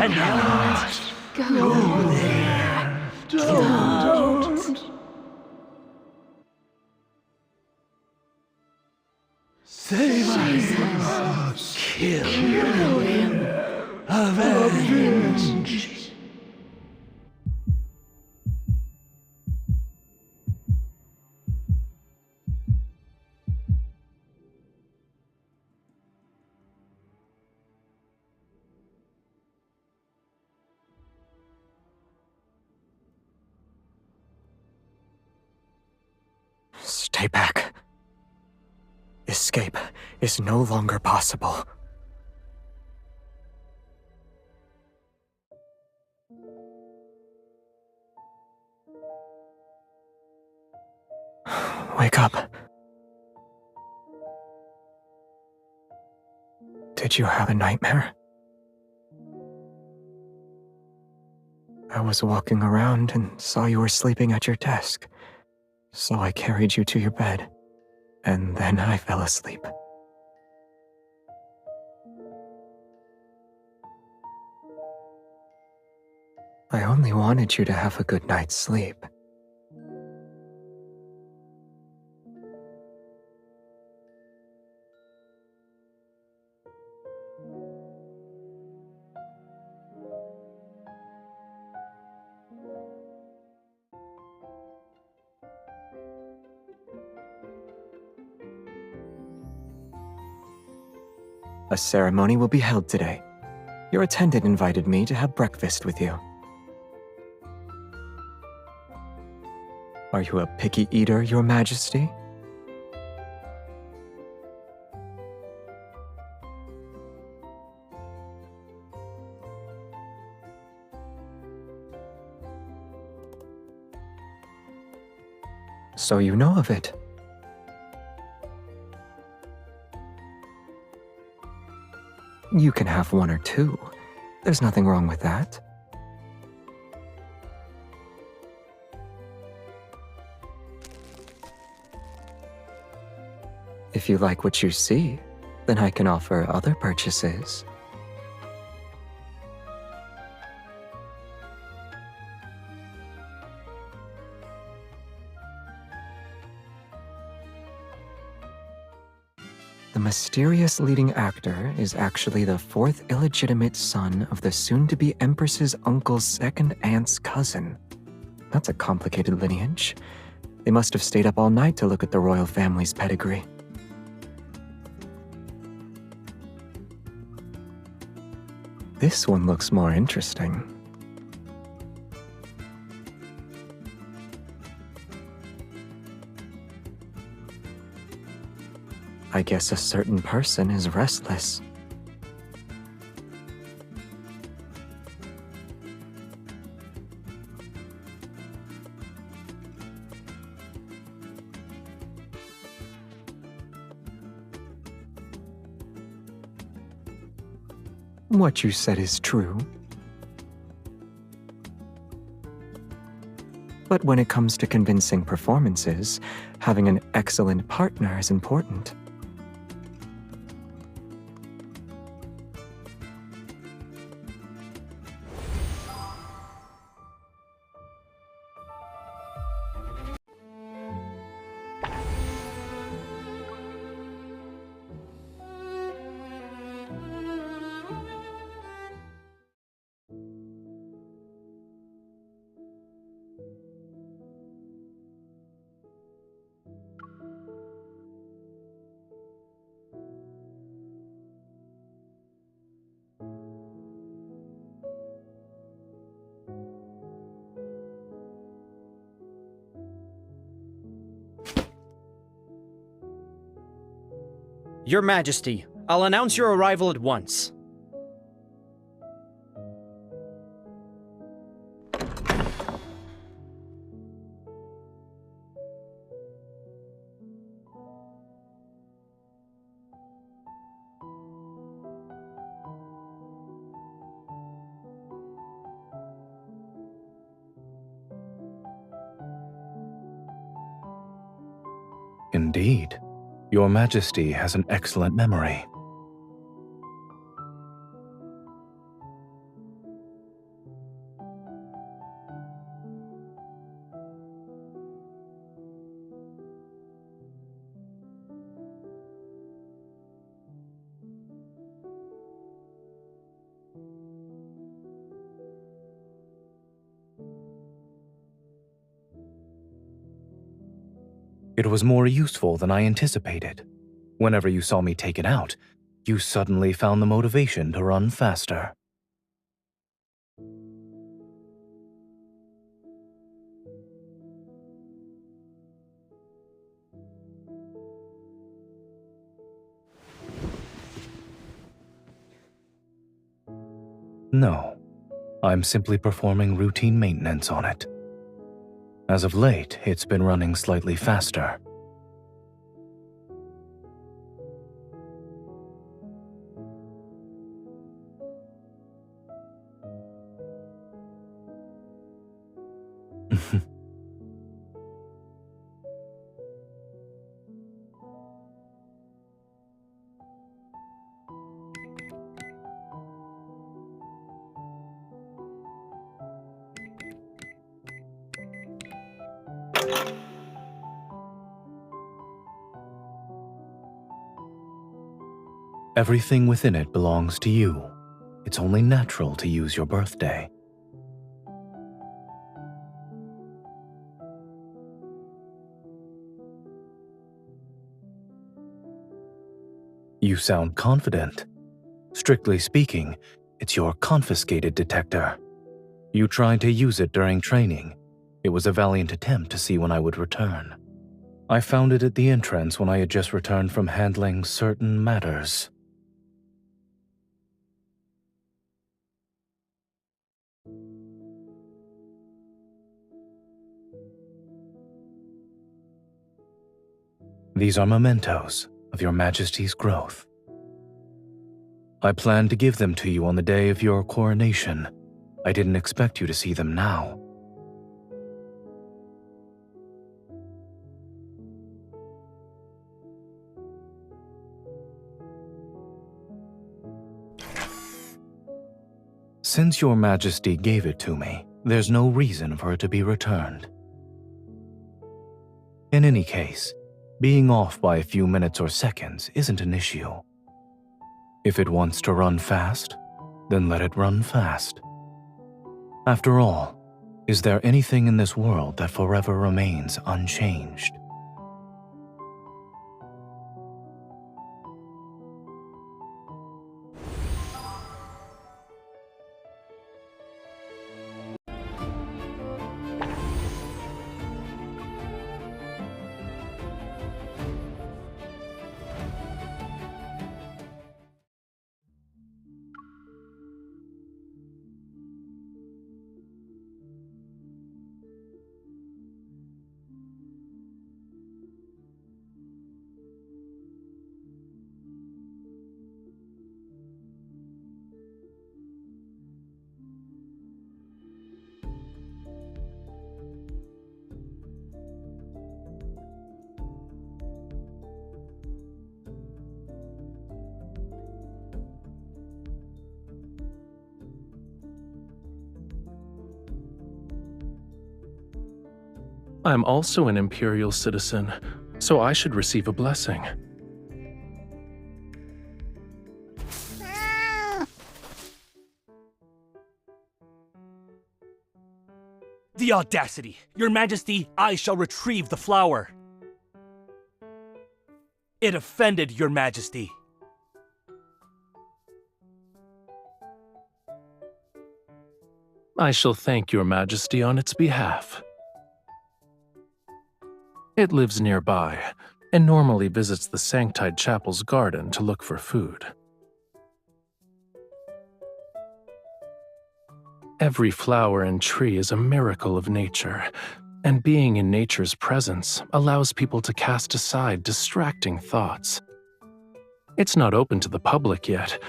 And not go there. Don't. Save us. Kill him. Avenge. Stay back. Escape is no longer possible. Wake up. Did you have a nightmare? I was walking around and saw you were sleeping at your desk, so I carried you to your bed, and then I fell asleep. I only wanted you to have a good night's sleep. A ceremony will be held today. Your attendant invited me to have breakfast with you. Are you a picky eater, Your Majesty? So you know of it. You can have one or two. There's nothing wrong with that. If you like what you see, then I can offer other purchases. The mysterious leading actor is actually the fourth illegitimate son of the soon-to-be Empress's uncle's second aunt's cousin. That's a complicated lineage. They must have stayed up all night to look at the royal family's pedigree. This one looks more interesting. I guess a certain person is restless. What you said is true. But when it comes to convincing performances, having an excellent partner is important. Your Majesty, I'll announce your arrival at once. Indeed. Your Majesty has an excellent memory. It was more useful than I anticipated. Whenever you saw me take it out, you suddenly found the motivation to run faster. No, I'm simply performing routine maintenance on it. As of late, it's been running slightly faster. Everything within it belongs to you. It's only natural to use your birthday. You sound confident. Strictly speaking, it's your confiscated detector. You tried to use it during training. It was a valiant attempt to see when I would return. I found it at the entrance when I had just returned from handling certain matters. These are mementos of your Majesty's growth. I planned to give them to you on the day of your coronation. I didn't expect you to see them now. Since your Majesty gave it to me, there's no reason for it to be returned. In any case, being off by a few minutes or seconds isn't an issue. If it wants to run fast, then let it run fast. After all, is there anything in this world that forever remains unchanged? I'm also an Imperial citizen, so I should receive a blessing. The audacity! Your Majesty, I shall retrieve the flower. It offended Your Majesty. I shall thank Your Majesty on its behalf. It lives nearby, and normally visits the Sanctide Chapel's garden to look for food. Every flower and tree is a miracle of nature, and being in nature's presence allows people to cast aside distracting thoughts. It's not open to the public yet.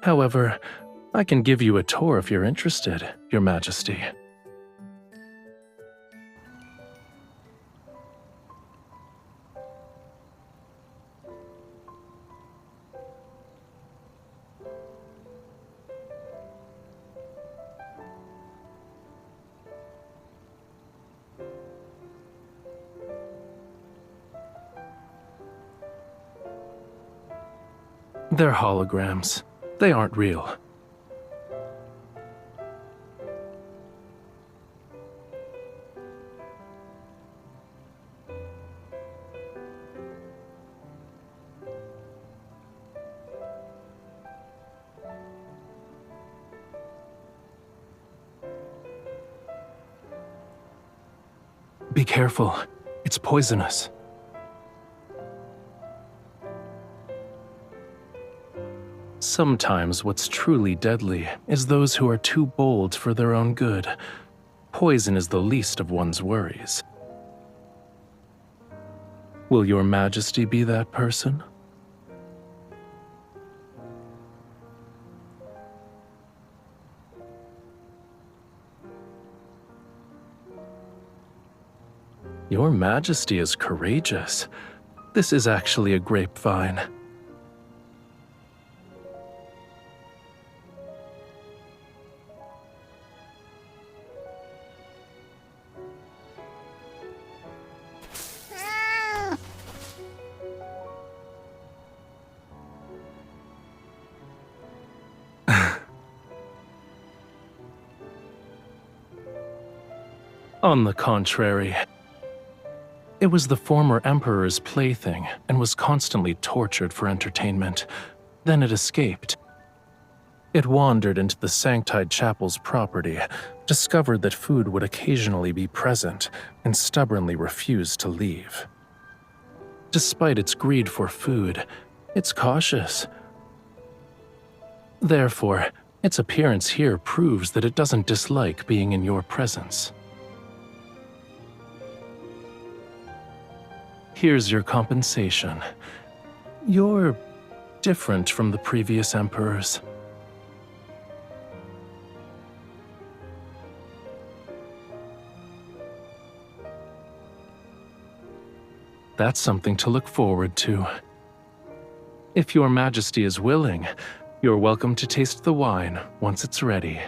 However, I can give you a tour if you're interested, Your Majesty. They're holograms. They aren't real. Be careful. It's poisonous. Sometimes what's truly deadly is those who are too bold for their own good. Poison is the least of one's worries. Will your Majesty be that person? Your Majesty is courageous. This is actually a grapevine. On the contrary, it was the former Emperor's plaything and was constantly tortured for entertainment. Then it escaped. It wandered into the Sanctide Chapel's property, discovered that food would occasionally be present, and stubbornly refused to leave. Despite its greed for food, it's cautious. Therefore, its appearance here proves that it doesn't dislike being in your presence. Here's your compensation. You're different from the previous emperors. That's something to look forward to. If your Majesty is willing, you're welcome to taste the wine once it's ready.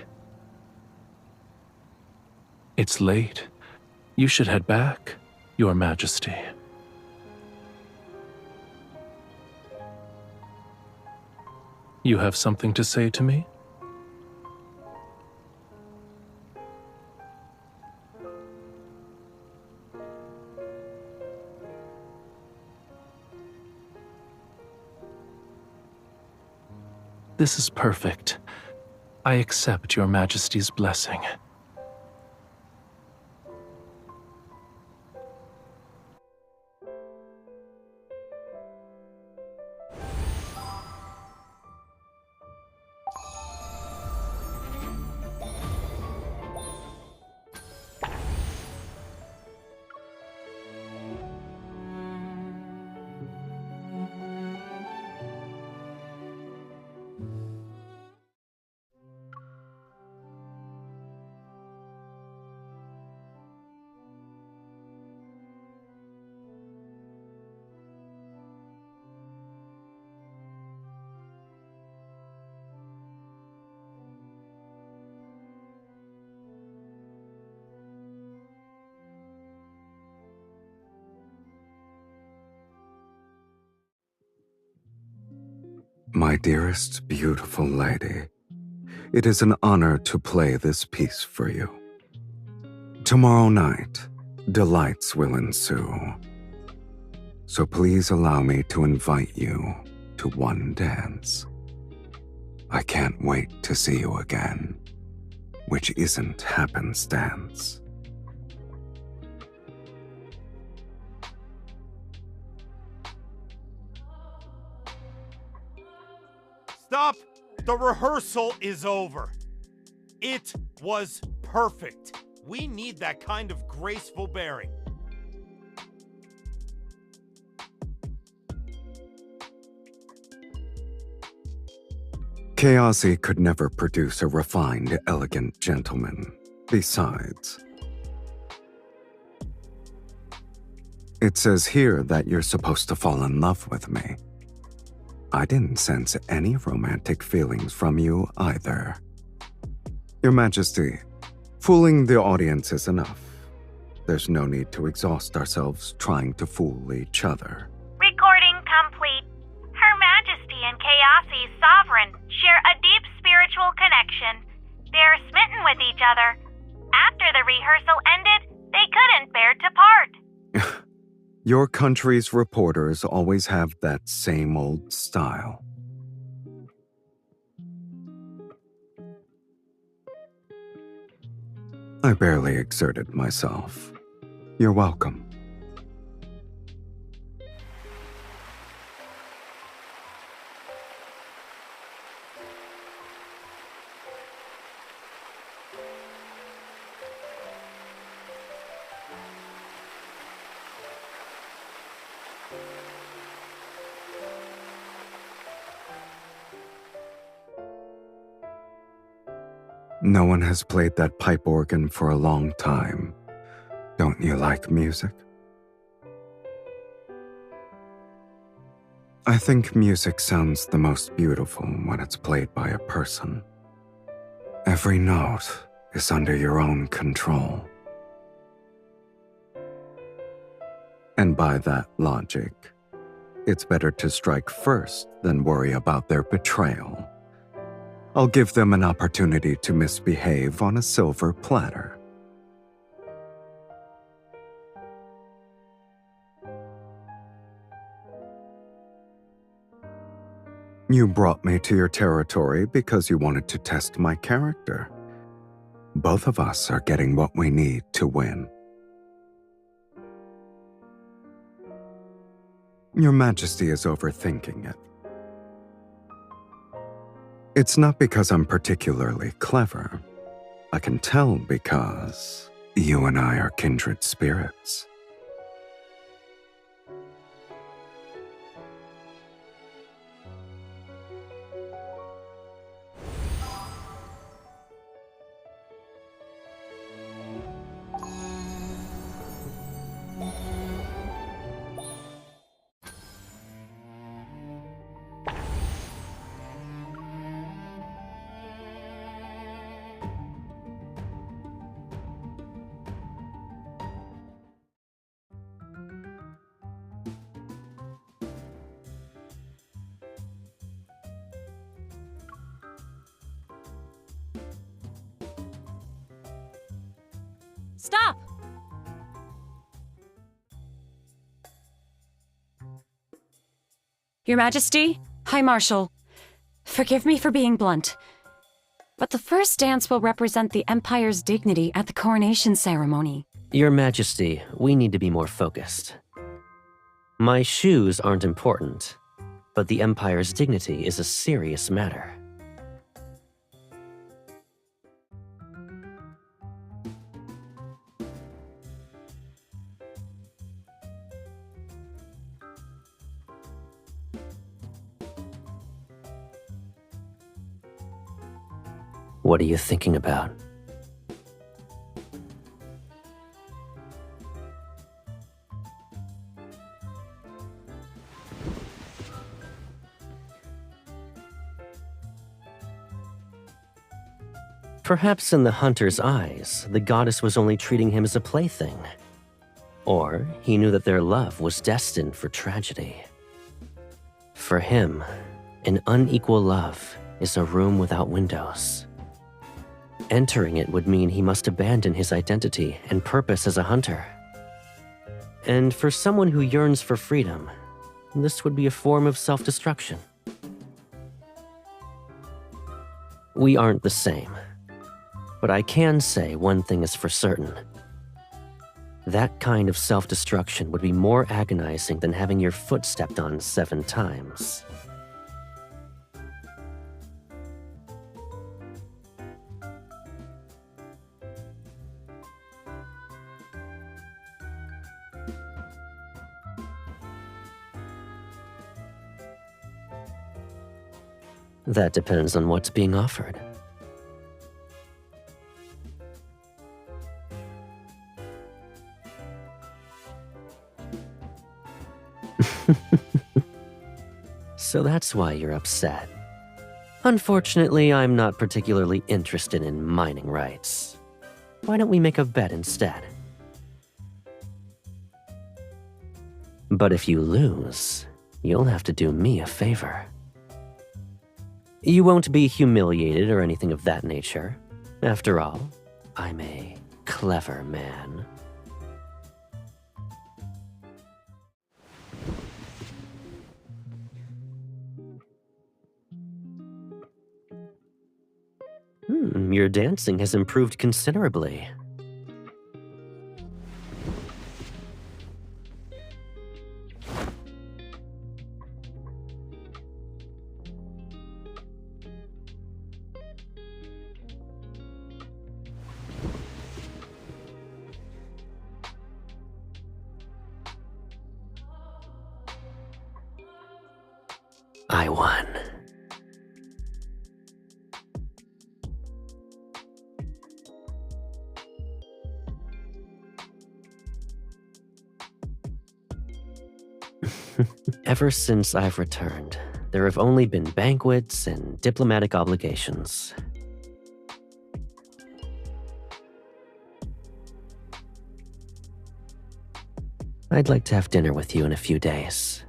It's late. You should head back, Your Majesty. You have something to say to me? This is perfect. I accept Your Majesty's blessing. My dearest, beautiful lady, it is an honor to play this piece for you. Tomorrow night, delights will ensue. So please allow me to invite you to one dance. I can't wait to see you again, which isn't happenstance. Stop! The rehearsal is over. It was perfect. We need that kind of graceful bearing. Chaosy could never produce a refined, elegant gentleman. Besides, it says here that you're supposed to fall in love with me. I didn't sense any romantic feelings from you either. Your Majesty, fooling the audience is enough. There's no need to exhaust ourselves trying to fool each other. Recording complete. Her Majesty and Chaosy's sovereign share a deep spiritual connection. They're smitten with each other. After the rehearsal ended, they couldn't bear to part. Your country's reporters always have that same old style. I barely exerted myself. You're welcome. No one has played that pipe organ for a long time. Don't you like music? I think music sounds the most beautiful when it's played by a person. Every note is under your own control. And by that logic, it's better to strike first than worry about their betrayal. I'll give them an opportunity to misbehave on a silver platter. You brought me to your territory because you wanted to test my character. Both of us are getting what we need to win. Your Majesty is overthinking it. It's not because I'm particularly clever. I can tell because you and I are kindred spirits. Stop! Your Majesty, High Marshal, forgive me for being blunt, but the first dance will represent the Empire's dignity at the coronation ceremony. Your Majesty, we need to be more focused. My shoes aren't important, but the Empire's dignity is a serious matter. What are you thinking about? Perhaps in the hunter's eyes, the goddess was only treating him as a plaything. Or he knew that their love was destined for tragedy. For him, an unequal love is a room without windows. Entering it would mean he must abandon his identity and purpose as a hunter. And for someone who yearns for freedom, this would be a form of self-destruction. We aren't the same, but I can say one thing is for certain. That kind of self-destruction would be more agonizing than having your foot stepped on 7 times. That depends on what's being offered. So that's why you're upset. Unfortunately, I'm not particularly interested in mining rights. Why don't we make a bet instead? But if you lose, you'll have to do me a favor. You won't be humiliated or anything of that nature. After all, I'm a clever man. Your dancing has improved considerably. I won. Ever since I've returned, there have only been banquets and diplomatic obligations. I'd like to have dinner with you in a few days.